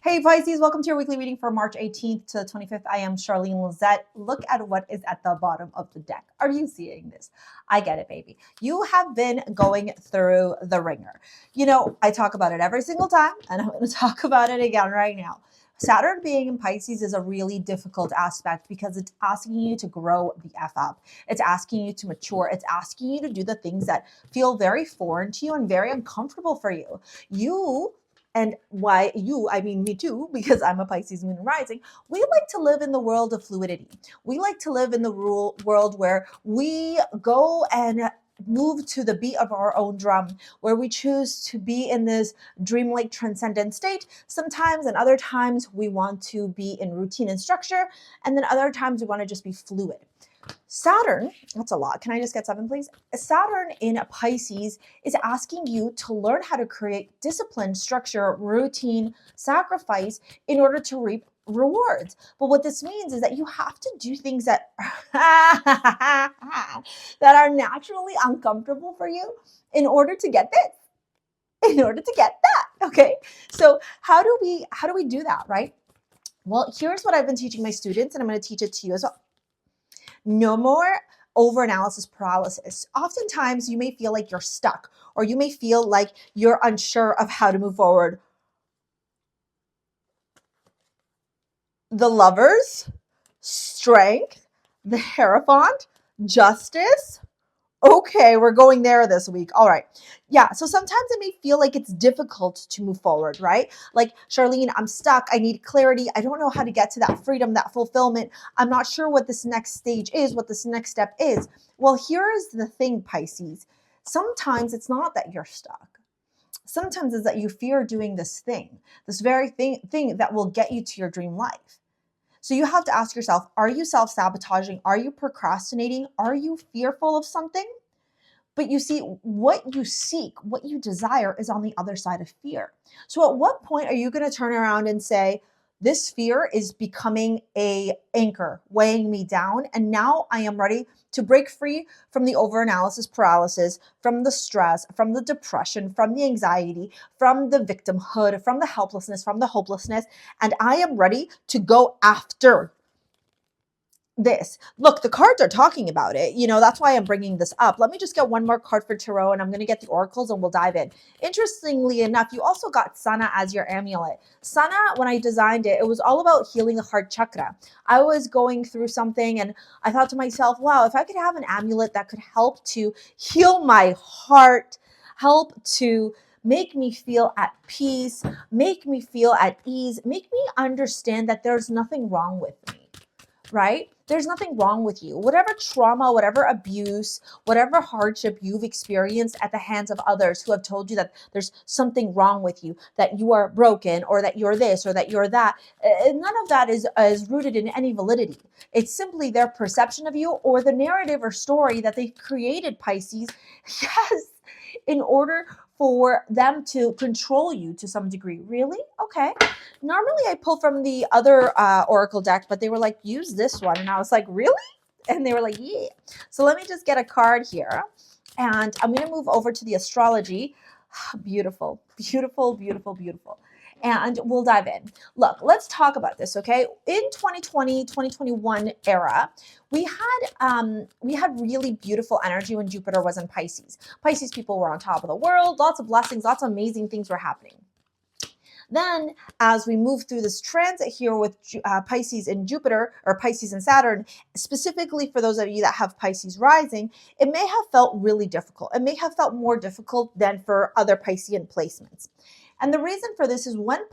Hey Pisces, welcome to your weekly reading for March 18th to the 25th. I am Charlene, Lizette. Look at what is at the bottom of the deck. Are you seeing this? I get it, baby. You have been going through the ringer. You know, I talk about it every single time, and I'm going to talk about it again right now. Saturn being in Pisces is a really difficult aspect because it's asking you to grow the F up. It's asking you to mature. It's asking you to do the things that feel very foreign to you and very uncomfortable for you. And why you, I mean me too, because I'm a Pisces moon and rising, we like to live in the world of fluidity. We like to live in the world where we go and move to the beat of our own drum, where we choose to be in this dreamlike transcendent state sometimes, and other times we want to be in routine and structure, and then other times we want to just be fluid. Saturn, that's a lot. Can I just get 7, please? Saturn in Pisces is asking you to learn how to create discipline, structure, routine, sacrifice in order to reap rewards. But what this means is that you have to do things that that are naturally uncomfortable for you in order to get this, in order to get that. Okay. So how do we do that, right? Well, here's what I've been teaching my students, and I'm going to teach it to you as well. No more overanalysis paralysis. Oftentimes you may feel like you're stuck, or you may feel like you're unsure of how to move forward. The Lovers, Strength, the Hierophant, Justice. Okay, we're going there this week. All right. Yeah, so sometimes it may feel like it's difficult to move forward, right? Like, Charlene, I'm stuck. I need clarity. I don't know how to get to that freedom, that fulfillment. I'm not sure what this next stage is, what this next step is. Well, here is the thing, Pisces. Sometimes it's not that you're stuck. Sometimes it's that you fear doing this thing, this very thing that will get you to your dream life. So you have to ask yourself, are you self-sabotaging? Are you procrastinating? Are you fearful of something? But you see, what you seek, what you desire is on the other side of fear. So at what point are you going to turn around and say, this fear is becoming an anchor, weighing me down, and now I am ready to break free from the overanalysis paralysis, from the stress, from the depression, from the anxiety, from the victimhood, from the helplessness, from the hopelessness, and I am ready to go after this. Look, the cards are talking about it. You know, that's why I'm bringing this up. Let me just get one more card for tarot, and I'm going to get the oracles and we'll dive in. Interestingly enough, you also got Sana as your amulet. Sana, when I designed it, it was all about healing the heart chakra. I was going through something and I thought to myself, wow, if I could have an amulet that could help to heal my heart, help to make me feel at peace, make me feel at ease, make me understand that there's nothing wrong with me, right? There's nothing wrong with you. Whatever trauma, whatever abuse, whatever hardship you've experienced at the hands of others who have told you that there's something wrong with you, that you are broken, or that you're this, or that you're that, none of that is rooted in any validity. It's simply their perception of you, or the narrative or story that they've created, Pisces, yes, in order for them to control you to some degree. Really? Okay. Normally I pull from the other oracle deck, but they were like, use this one. And I was like, really? And they were like, yeah. So let me just get a card here. And I'm going to move over to the astrology. Beautiful, beautiful, beautiful, beautiful. And we'll dive in. Look, let's talk about this, okay? In 2020, 2021 era, we had really beautiful energy when Jupiter was in Pisces. Pisces people were on top of the world, lots of blessings, lots of amazing things were happening. Then, as we move through this transit here with Pisces and Jupiter, or Pisces and Saturn, specifically for those of you that have Pisces rising, it may have felt really difficult. It may have felt more difficult than for other Piscean placements. And the reason for this is when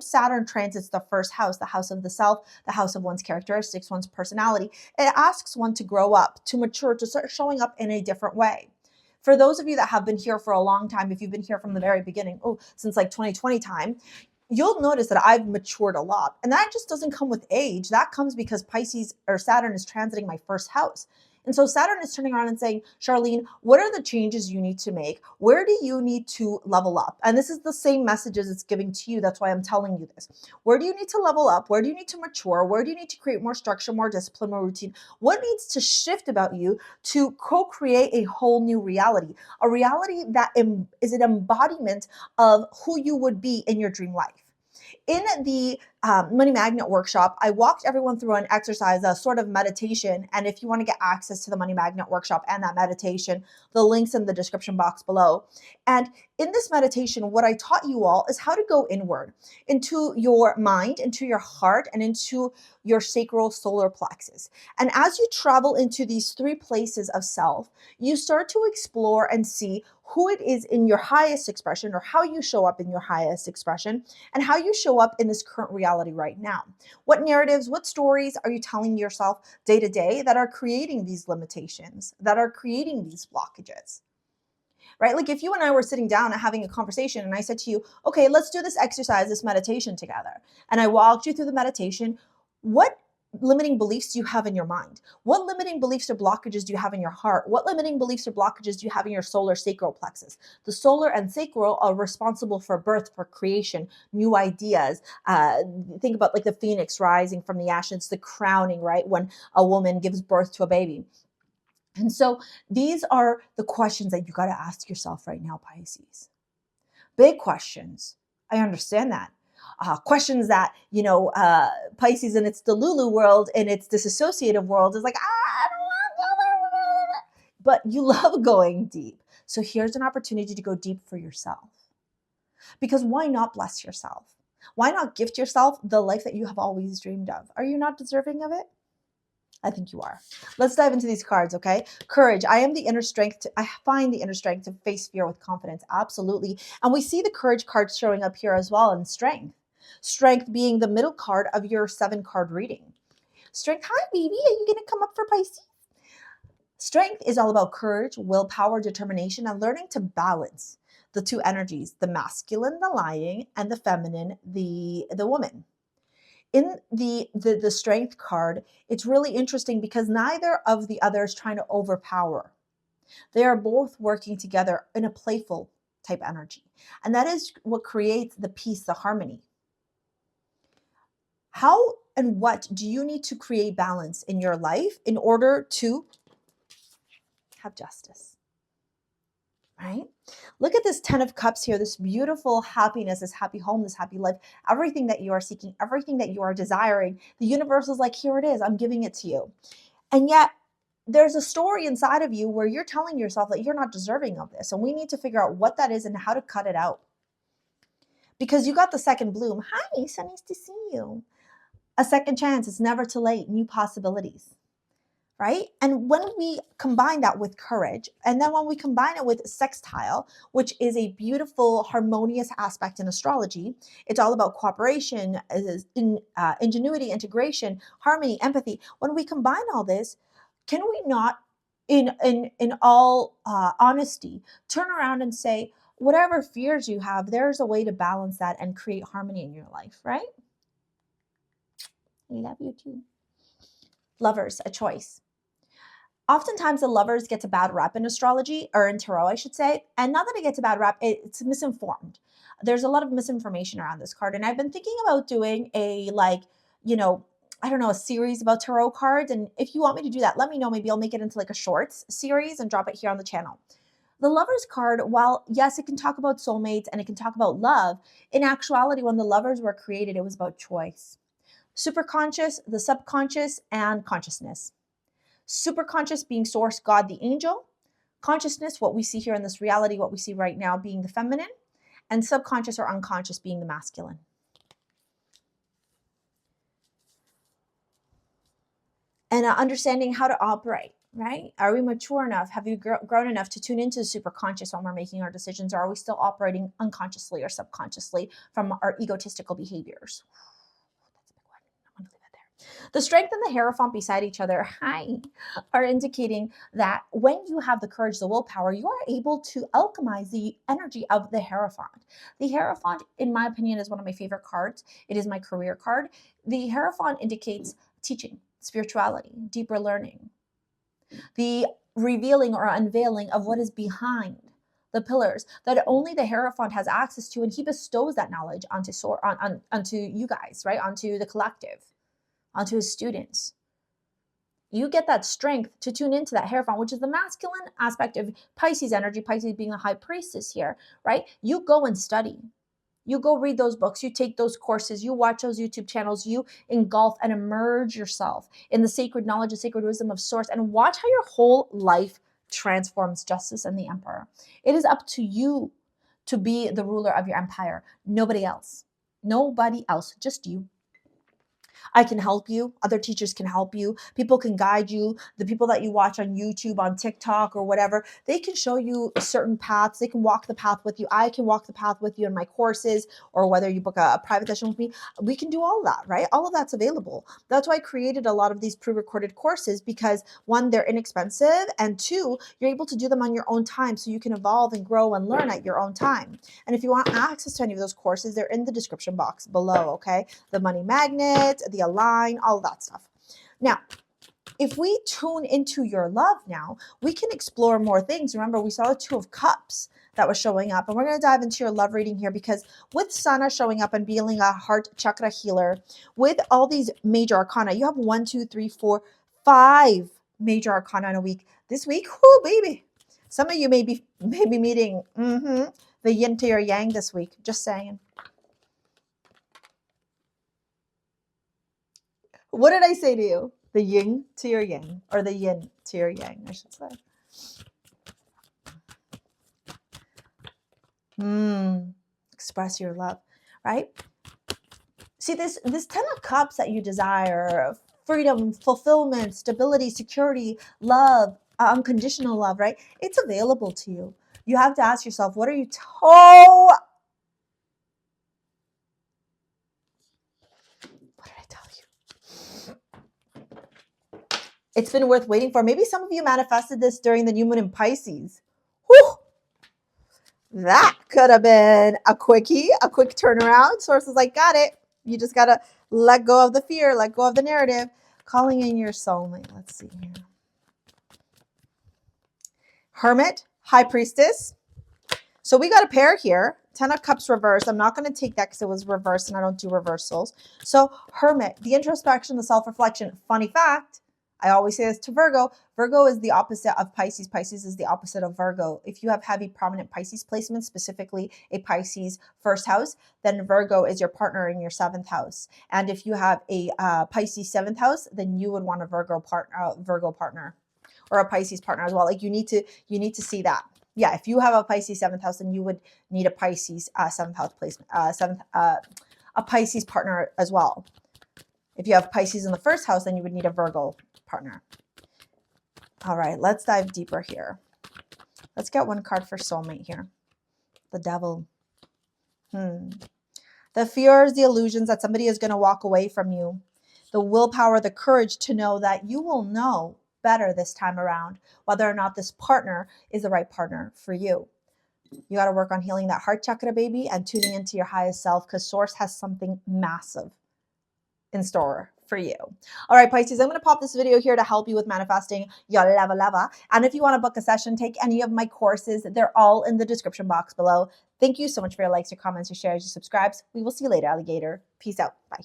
Saturn transits the first house, the house of the self, the house of one's characteristics, one's personality, it asks one to grow up, to mature, to start showing up in a different way. For those of you that have been here for a long time, if you've been here from the very beginning, since like 2020 time, you'll notice that I've matured a lot. And that just doesn't come with age. That comes because Pisces or Saturn is transiting my first house. And so Saturn is turning around and saying, Charlene, what are the changes you need to make? Where do you need to level up? And this is the same messages it's giving to you. That's why I'm telling you this. Where do you need to level up? Where do you need to mature? Where do you need to create more structure, more discipline, more routine? What needs to shift about you to co-create a whole new reality? A reality that is an embodiment of who you would be in your dream life. In the Money Magnet workshop, I walked everyone through an exercise, a sort of meditation. And if you want to get access to the Money Magnet workshop and that meditation, the link's in the description box below. And in this meditation, what I taught you all is how to go inward into your mind, into your heart, and into your sacral solar plexus. And as you travel into these three places of self, you start to explore and see who it is in your highest expression, or how you show up in your highest expression, and how you show up in this current reality right now. What narratives, what stories are you telling yourself day to day that are creating these limitations, that are creating these blockages? Right? Like if you and I were sitting down and having a conversation and I said to you, okay, let's do this exercise, this meditation together. And I walked you through the meditation. What limiting beliefs do you have in your mind? What limiting beliefs or blockages do you have in your heart? What limiting beliefs or blockages do you have in your solar sacral plexus? The solar and sacral are responsible for birth, for creation, new ideas. Think about like the phoenix rising from the ashes, the crowning, right? When a woman gives birth to a baby. And so these are the questions that you got to ask yourself right now, Pisces. Big questions. I understand that. Questions that, Pisces in its Delulu world, in its disassociative world is like, I don't want to. But you love going deep. So here's an opportunity to go deep for yourself. Because why not bless yourself? Why not gift yourself the life that you have always dreamed of? Are you not deserving of it? I think you are. Let's dive into these cards, okay? Courage. I find the inner strength to face fear with confidence. Absolutely. And we see the courage card showing up here as well, and strength. Strength being the middle card of your 7-card reading. Strength. Hi, baby. Are you going to come up for Pisces? Strength is all about courage, willpower, determination, and learning to balance the two energies, the masculine, the lion, and the feminine, the woman. In the strength card, it's really interesting because neither of the other is trying to overpower. They are both working together in a playful type energy. And that is what creates the peace, the harmony. How and what do you need to create balance in your life in order to have justice? Right? Look at this 10 of Cups here, this beautiful happiness, this happy home, this happy life, everything that you are seeking, everything that you are desiring. The universe is like, here it is, I'm giving it to you. And yet there's a story inside of you where you're telling yourself that you're not deserving of this. And we need to figure out what that is and how to cut it out. Because you got the second bloom. Hi, so nice to see you. A second chance, it's never too late, new possibilities. Right? And when we combine that with courage, and then when we combine it with sextile, which is a beautiful, harmonious aspect in astrology, it's all about cooperation, ingenuity, integration, harmony, empathy. When we combine all this, can we not, in all honesty, turn around and say, whatever fears you have, there's a way to balance that and create harmony in your life, right? I love you too. Lovers, a choice. Oftentimes the lovers gets a bad rep in astrology, or in tarot, I should say. And not that it gets a bad rep, it's misinformed. There's a lot of misinformation around this card. And I've been thinking about doing a a series about tarot cards. And if you want me to do that, let me know. Maybe I'll make it into like a shorts series and drop it here on the channel. The lovers card, while yes, it can talk about soulmates and it can talk about love, in actuality, when the lovers were created, it was about choice. Superconscious, the subconscious, and consciousness. Superconscious being source, God, the angel. Consciousness, what we see here in this reality, what we see right now, being the feminine. And subconscious or unconscious being the masculine. And understanding how to operate, right? Are we mature enough? Have you grown enough to tune into the superconscious when we're making our decisions? Or are we still operating unconsciously or subconsciously from our egotistical behaviors? The strength and the Hierophant beside each other, are indicating that when you have the courage, the willpower, you are able to alchemize the energy of the Hierophant. The Hierophant, in my opinion, is one of my favorite cards. It is my career card. The Hierophant indicates teaching, spirituality, deeper learning, the revealing or unveiling of what is behind the pillars that only the Hierophant has access to, and he bestows that knowledge onto you guys, right? Onto the collective. Onto his students. You get that strength to tune into that Hierophant, which is the masculine aspect of Pisces energy, Pisces being the high priestess here, right? You go and study. You go read those books, you take those courses, you watch those YouTube channels, you engulf and immerse yourself in the sacred knowledge, the sacred wisdom of source, and watch how your whole life transforms, Justice and the Emperor. It is up to you to be the ruler of your empire. Nobody else. Nobody else, just you. I can help you. Other teachers can help you. People can guide you. The people that you watch on YouTube, on TikTok or whatever, they can show you certain paths. They can walk the path with you. I can walk the path with you in my courses, or whether you book a private session with me, we can do all of that, right? All of that's available. That's why I created a lot of these pre-recorded courses, because one, they're inexpensive, and two, you're able to do them on your own time so you can evolve and grow and learn at your own time. And if you want access to any of those courses, they're in the description box below, okay? The money magnet, the align, all of that stuff. Now, if we tune into your love now, we can explore more things. Remember, we saw the Two of Cups that was showing up, and we're going to dive into your love reading here, because with Sana showing up and being a heart chakra healer, with all these major arcana, you have 1, 2, 3, 4, 5 major arcana in a week. This week, whoo, baby. Some of you may be meeting the yin to your yang this week. Just saying. What did I say to you? The yin to your yang, or the yin to your yang, I should say. Express your love, right? See, this 10 of Cups that you desire, freedom, fulfillment, stability, security, love, unconditional love, right? It's available to you. You have to ask yourself, what are you What did I tell you? It's been worth waiting for. Maybe some of you manifested this during the new moon in Pisces. Whew. That could have been a quickie, a quick turnaround. Source is like, got it. You just got to let go of the fear, let go of the narrative. Calling in your soulmate. Let's see here. Hermit, High Priestess. So we got a pair here. 10 of Cups reversed. I'm not going to take that because it was reversed and I don't do reversals. So Hermit, the introspection, the self-reflection. Funny fact, I always say this to Virgo. Virgo is the opposite of Pisces. Pisces is the opposite of Virgo. If you have heavy, prominent Pisces placements, specifically a Pisces first house, then Virgo is your partner in your 7th house. And if you have a Pisces 7th house, then you would want a Virgo partner, or a Pisces partner as well. Like you need to see that. Yeah, if you have a Pisces 7th house, then you would need a Pisces 7th house placement, a Pisces partner as well. If you have Pisces in the first house, then you would need a Virgo partner. All right, let's dive deeper here. Let's get one card for soulmate here. The Devil. The fears, the illusions that somebody is going to walk away from you. The willpower, the courage to know that you will know better this time around whether or not this partner is the right partner for you. You got to work on healing that heart chakra, baby, and tuning into your highest self, because source has something massive in store for you. All right, Pisces, I'm going to pop this video here to help you with manifesting your lava. And if you want to book a session, take any of my courses. They're all in the description box below. Thank you so much for your likes, your comments, your shares, your subscribes. We will see you later, alligator. Peace out. Bye.